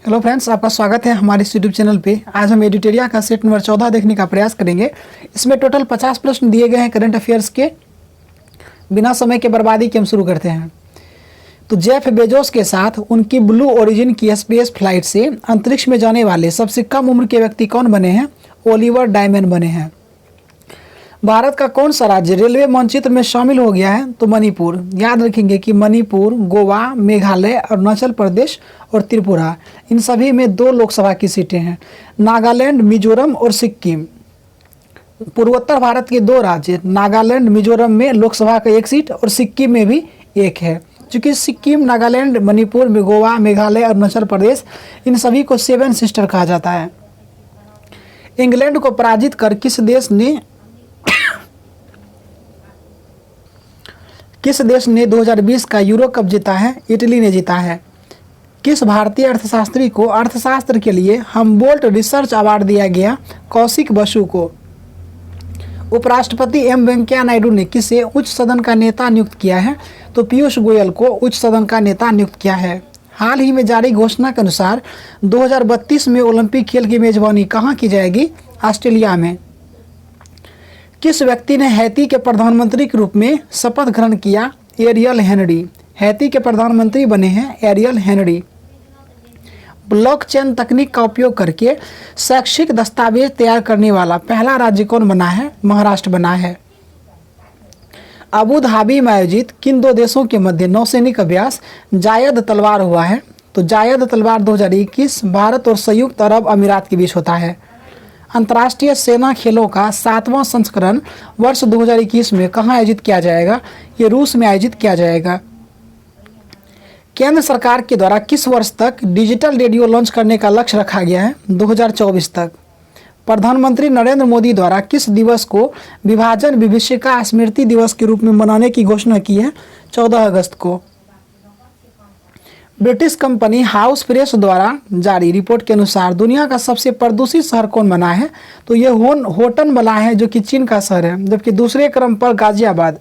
Hello friends, आपका स्वागत है हमारे इस यूट्यूब चैनल पे। आज हम एडिटोरिया का सेट नंबर 14 देखने का प्रयास करेंगे। इसमें टोटल 50 प्रश्न दिए गए हैं करंट अफेयर्स के। बिना समय के बर्बादी के हम शुरू करते हैं। तो जेफ बेजोस के साथ उनकी ब्लू ओरिजिन की स्पेस फ्लाइट से अंतरिक्ष में जाने वाले सबसे कम उम्र के व्यक्ति कौन बने हैं? ओलिवर डायमंड बने हैं। भारत का कौन सा राज्य रेलवे मानचित्र में शामिल हो गया है? तो मणिपुर। याद रखेंगे कि मणिपुर, गोवा, मेघालय, अरुणाचल प्रदेश और त्रिपुरा, इन सभी में 2 लोकसभा की सीटें हैं। नागालैंड, मिजोरम और सिक्किम, पूर्वोत्तर भारत के 2 राज्य नागालैंड, मिजोरम में लोकसभा का 1 सीट और सिक्किम में भी 1 है। चूँकि सिक्किम, नागालैंड, मणिपुर, गोवा, मेघालय, अरुणाचल प्रदेश, इन सभी को 7 सिस्टर कहा जाता है। इंग्लैंड को पराजित कर किस देश ने 2020 का यूरो कप जीता है? इटली ने जीता है। किस भारतीय अर्थशास्त्री को अर्थशास्त्र के लिए हम्बोल्ट रिसर्च अवार्ड दिया गया? कौशिक बसु को। उपराष्ट्रपति एम वेंकैया नायडू ने किसे उच्च सदन का नेता नियुक्त किया है? तो पीयूष गोयल को उच्च सदन का नेता नियुक्त किया है। हाल ही में जारी घोषणा के अनुसार 2032 में ओलंपिक खेल की मेजबानी कहाँ की जाएगी? ऑस्ट्रेलिया में। किस व्यक्ति ने हैती के प्रधानमंत्री के रूप में शपथ ग्रहण किया? Aerial Henry. हैती के प्रधानमंत्री बने हैं एरियल हेनरी। ब्लॉकचेन तकनीक का उपयोग करके शैक्षिक दस्तावेज तैयार करने वाला पहला राज्य कौन बना है? महाराष्ट्र बना है। अबू धाबी में आयोजित किन 2 देशों के मध्य नौसैनिक अभ्यास जायद तलवार हुआ है? तो जायद तलवार 2021 भारत और संयुक्त अरब अमीरात के बीच होता है। अंतर्राष्ट्रीय सेना खेलों का 7वां संस्करण वर्ष 2021 में कहाँ आयोजित किया जाएगा? ये रूस में आयोजित किया जाएगा। केंद्र सरकार के द्वारा किस वर्ष तक डिजिटल रेडियो लॉन्च करने का लक्ष्य रखा गया है? 2024 तक। प्रधानमंत्री नरेंद्र मोदी द्वारा किस दिवस को विभाजन विभीषिका स्मृति दिवस के रूप में मनाने की घोषणा की है? 14 अगस्त को। ब्रिटिश कंपनी हाउस प्रेस द्वारा जारी रिपोर्ट के अनुसार दुनिया का सबसे प्रदूषित शहर कौन बना है? तो ये होटन बना है, जो कि चीन का शहर है। जबकि दूसरे क्रम पर गाजियाबाद,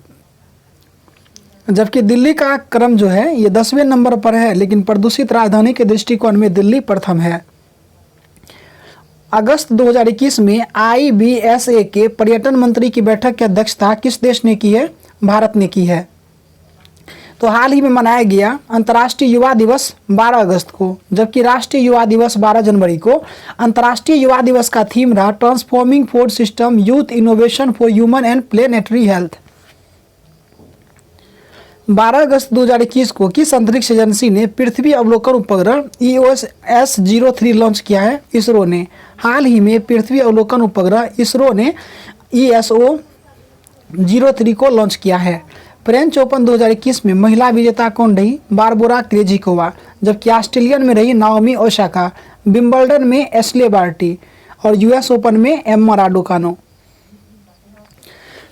जबकि दिल्ली का क्रम जो है ये 10वें नंबर पर है, लेकिन प्रदूषित राजधानी के दृष्टिकोण में दिल्ली प्रथम है। अगस्त 2021 में IBSA के पर्यटन मंत्री की बैठक की अध्यक्षता किस देश ने की है? भारत ने की है। तो हाल ही में मनाया गया अंतर्राष्ट्रीय युवा दिवस 12 अगस्त को, जबकि राष्ट्रीय युवा दिवस 12 जनवरी को। अंतर्राष्ट्रीय युवा दिवस का थीम रहा transforming food system, youth innovation for human and planetary health. 12 अगस्त 2021 को किस अंतरिक्ष एजेंसी ने पृथ्वी अवलोकन उपग्रह EOS-03 लॉन्च किया है? इसरो ने। हाल ही में पृथ्वी अवलोकन उपग्रह इसरो ने ESO-03 को लॉन्च किया है। फ्रेंच ओपन 2021 में महिला विजेता कौन रही? Barbora Krejcikova. जबकि ऑस्ट्रेलियन में रही नाओमी ओसाका। विंबलडन में एश्ले बार्टी और US ओपन में एम्मा राडुकानो।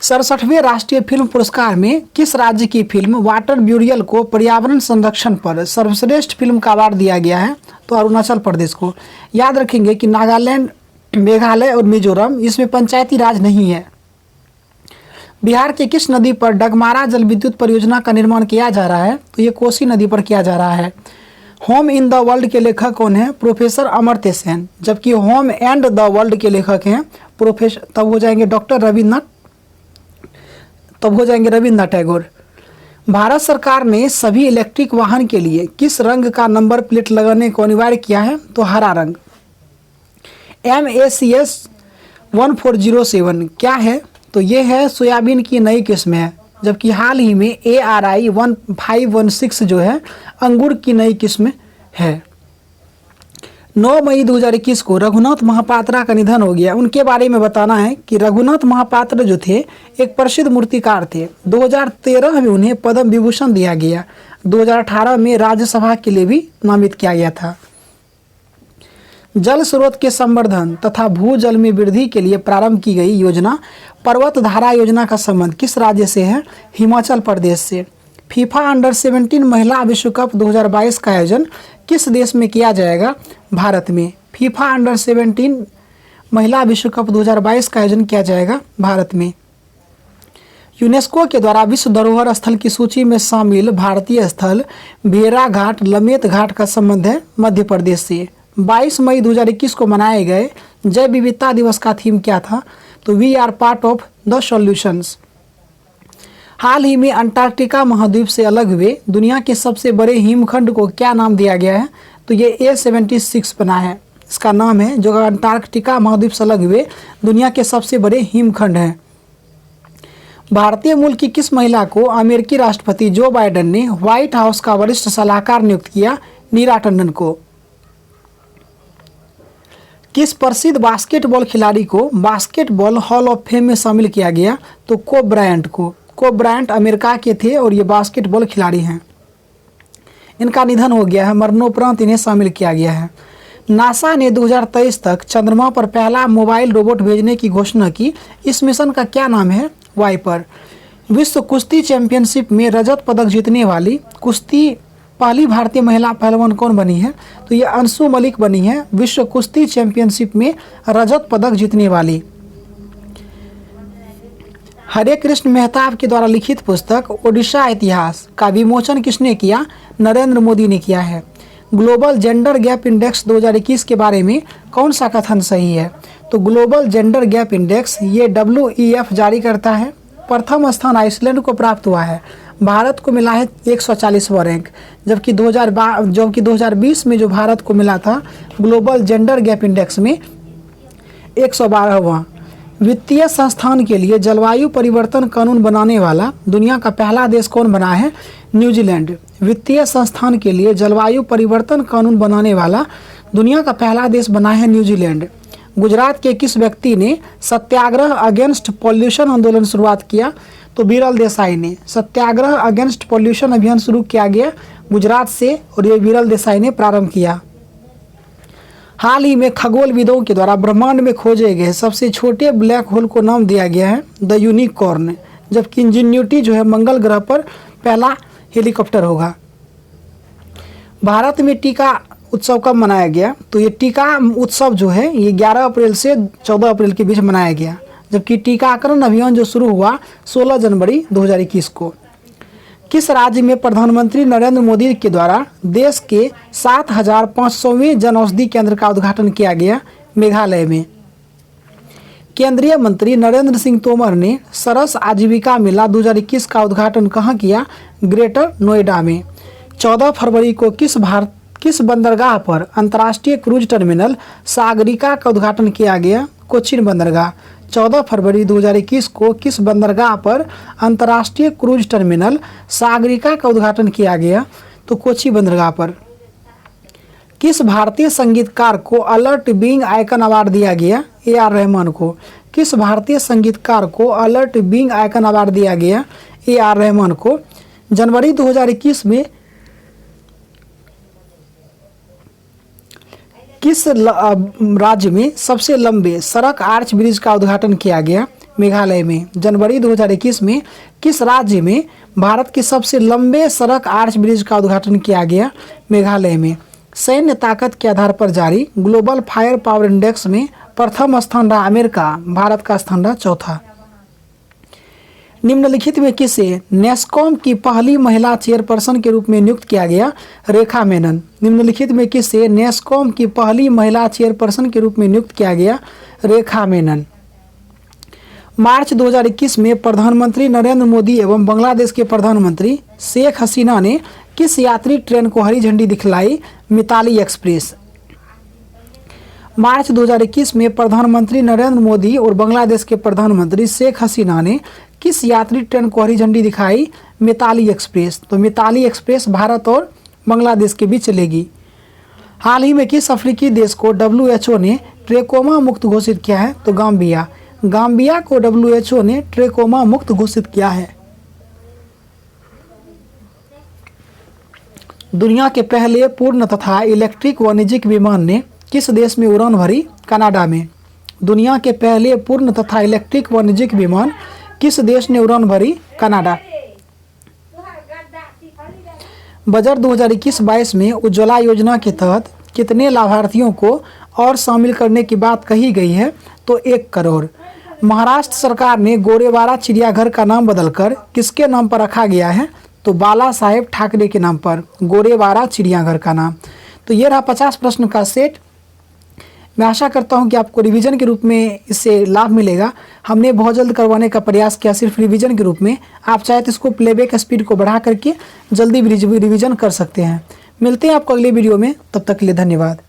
67वें राष्ट्रीय फिल्म पुरस्कार में किस राज्य की फिल्म वाटर ब्यूरियल को पर्यावरण संरक्षण पर सर्वश्रेष्ठ फिल्म का अवार्ड दिया गया है? तो अरुणाचल प्रदेश को। याद रखेंगे कि नागालैंड, मेघालय और मिजोरम, इसमें पंचायती राज नहीं है। बिहार के किस नदी पर डगमारा जल विद्युत परियोजना का निर्माण किया जा रहा है? तो ये कोसी नदी पर किया जा रहा है। होम इन द वर्ल्ड के लेखक कौन है? प्रोफेसर अमर्त्य सेन। जबकि होम एंड द वर्ल्ड के लेखक हैं रविन्द्रनाथ टैगोर। भारत सरकार ने सभी इलेक्ट्रिक वाहन के लिए किस रंग का नंबर प्लेट लगाने को अनिवार्य किया है? तो हरा रंग। MACS 1407 क्या है? तो ये है सोयाबीन की नई किस्म है। जबकि हाल ही में ARI 1516 जो है अंगूर की नई किस्म है। 9 मई 2021 को रघुनाथ महापात्रा का निधन हो गया। उनके बारे में बताना है कि रघुनाथ महापात्र जो थे एक प्रसिद्ध मूर्तिकार थे। 2013 में उन्हें पद्म विभूषण दिया गया। 2018 में राज्यसभा के लिए भी नामित किया गया था। जल स्रोत के संवर्धन तथा भूजल में वृद्धि के लिए प्रारंभ की गई योजना पर्वत धारा योजना का संबंध किस राज्य से है? हिमाचल प्रदेश से। फीफा अंडर 17 महिला विश्व कप 2022 का आयोजन किस देश में किया जाएगा? भारत में। फीफा अंडर 17 महिला विश्व कप 2022 का आयोजन किया जाएगा भारत में। यूनेस्को के द्वारा विश्व धरोहर स्थल की सूची में शामिल भारतीय स्थल भेड़ा घाट लमेत घाट का संबंध है मध्य प्रदेश से। 22 मई 2021 को मनाए गए जैव विविधता दिवस का थीम क्या था? तो we are part of the solutions. हाल ही में अंटार्कटिका महाद्वीप से अलग हुए दुनिया के सबसे बड़े हिमखंड को क्या नाम दिया गया है? तो ये A76 बना है, इसका नाम है, जो अंटार्कटिका महाद्वीप से अलग हुए दुनिया के सबसे बड़े हिमखंड हैं। भारतीय मूल की किस महिला को अमेरिकी राष्ट्रपति जो बाइडेन ने व्हाइट हाउस का वरिष्ठ सलाहकार नियुक्त किया? नीरा टंडन को। किस प्रसिद्ध बास्केटबॉल खिलाड़ी को बास्केटबॉल हॉल ऑफ फेम में शामिल किया गया? तो कोब ब्रायंट को। कोब ब्रायंट अमेरिका के थे और ये बास्केटबॉल खिलाड़ी हैं। इनका निधन हो गया है, मरणोपरांत इन्हें शामिल किया गया है। नासा ने 2023 तक चंद्रमा पर पहला मोबाइल रोबोट भेजने की घोषणा की। इस मिशन का क्या नाम है? वाइपर। विश्व कुश्ती चैंपियनशिप में रजत पदक जीतने वाली कुश्ती पहली भारतीय महिला पहलवान कौन बनी है? तो ये अंशु मलिक बनी है, विश्व कुश्ती चैंपियनशिप में रजत पदक जीतने वाली। हरे कृष्ण मेहताब के द्वारा लिखित पुस्तक ओडिशा इतिहास का विमोचन किसने किया? नरेंद्र मोदी ने किया है। ग्लोबल जेंडर गैप इंडेक्स 2021 के बारे में कौन सा कथन सही है? तो ग्लोबल जेंडर गैप इंडेक्स ये WEF जारी करता है। प्रथम स्थान आइसलैंड को प्राप्त हुआ है। भारत को मिला है 140वां रैंक, जबकि 2020 में जो भारत को मिला था ग्लोबल जेंडर गैप इंडेक्स में 112वां। वित्तीय संस्थान के लिए जलवायु परिवर्तन कानून बनाने वाला दुनिया का पहला देश कौन बना है? न्यूजीलैंड। वित्तीय संस्थान के लिए जलवायु परिवर्तन कानून बनाने वाला दुनिया का पहला देश बना है न्यूजीलैंड। गुजरात के किस व्यक्ति ने सत्याग्रह अगेंस्ट पॉल्यूशन आंदोलन शुरुआत किया? तो विरल देसाई ने। सत्याग्रह अगेंस्ट पॉल्यूशन अभियान शुरू किया गया गुजरात से और ये विरल देसाई ने प्रारंभ किया। हाल ही में खगोलविदों के द्वारा ब्रह्मांड में खोजे गए सबसे छोटे ब्लैक होल को नाम दिया गया है द यूनिकॉर्न, जबकि इंजेन्युटी जो है मंगल ग्रह पर पहला हेलीकॉप्टर होगा। भारत में टीका उत्सव कब मनाया गया? तो ये टीका उत्सव जो है ये 11 अप्रैल से 14 अप्रैल के बीच मनाया गया, जबकि टीकाकरण अभियान जो शुरू हुआ 16 जनवरी 2021 को। किस राज्य में प्रधानमंत्री नरेंद्र मोदी के द्वारा देश के 7500वें जन औषधि केंद्र का उद्घाटन किया गया? मेघालय में। केंद्रीय मंत्री नरेंद्र सिंह तोमर ने सरस आजीविका मेला 2021 का उद्घाटन कहाँ किया? ग्रेटर नोएडा में। 14 फरवरी को किस बंदरगाह पर अंतर्राष्ट्रीय क्रूज टर्मिनल सागरिका का उद्घाटन किया गया? कोचीन बंदरगाह। 14 फरवरी 2021 को किस बंदरगाह पर अंतर्राष्ट्रीय क्रूज टर्मिनल सागरिका का उद्घाटन किया गया? तो कोची बंदरगाह पर। किस भारतीय संगीतकार को अलर्ट बीइंग आइकन अवार्ड दिया गया? AR रहमान को। किस भारतीय संगीतकार को अलर्ट बीइंग आइकन अवार्ड दिया गया? AR रहमान को। जनवरी 2021 में किस राज्य में सबसे लंबे सड़क आर्च ब्रिज का उद्घाटन किया गया? मेघालय में। जनवरी 2021 में किस राज्य में भारत के सबसे लंबे सड़क आर्च ब्रिज का उद्घाटन किया गया? मेघालय में। सैन्य ताकत के आधार पर जारी ग्लोबल फायर पावर इंडेक्स में प्रथम स्थान रहा अमेरिका, भारत का स्थान रहा चौथा। निम्नलिखित में किसे नेस्कॉम की पहली महिला चेयरपर्सन के रूप में नियुक्त किया गया? रेखा मेनन। निम्नलिखित में किसे नेस्कॉम की पहली महिला चेयरपर्सन के रूप में नियुक्त किया गया? रेखा मेनन। मार्च 2021 में प्रधानमंत्री नरेंद्र मोदी एवं बांग्लादेश के प्रधानमंत्री शेख हसीना ने किस यात्री ट्रेन को हरी झंडी दिखलाई? मिताली एक्सप्रेस। मार्च 2021 में प्रधानमंत्री नरेंद्र मोदी और बांग्लादेश के प्रधानमंत्री शेख हसीना ने किस यात्री ट्रेन को हरी झंडी दिखाई? मिताली एक्सप्रेस। तो मिताली एक्सप्रेस भारत और बांग्लादेश के बीच चलेगी। हाल ही में किस अफ्रीकी देश को WHO ने ट्रेकोमा मुक्त घोषित किया है? तो गाम्बिया। गाम्बिया को WHO ने ट्रेकोमा मुक्त घोषित किया है। दुनिया के पहले पूर्ण तथा इलेक्ट्रिक वाणिज्यिक विमान ने किस देश में उड़ान भरी? कनाडा में। दुनिया के पहले पूर्ण तथा इलेक्ट्रिक वाणिज्यिक विमान किस देश ने उड़ान भरी? कनाडा। बजट 2021-22 में उज्ज्वला योजना के तहत कितने लाभार्थियों को और शामिल करने की बात कही गई है? तो 1 करोड़। महाराष्ट्र सरकार ने गोरेवाड़ा चिड़ियाघर का नाम बदलकर किसके नाम पर रखा गया है? तो बाला साहेब ठाकरे के नाम पर गोरेवाड़ा चिड़ियाघर का नाम। तो ये रहा 50 प्रश्न का सेट। मैं आशा करता हूं कि आपको रिवीजन के रूप में इससे लाभ मिलेगा। हमने बहुत जल्द करवाने का प्रयास किया सिर्फ रिवीजन के रूप में। आप चाहे तो इसको प्लेबैक स्पीड को बढ़ा करके जल्दी भी रिवीजन कर सकते हैं। मिलते हैं आपको अगले वीडियो में, तब तक के लिए धन्यवाद।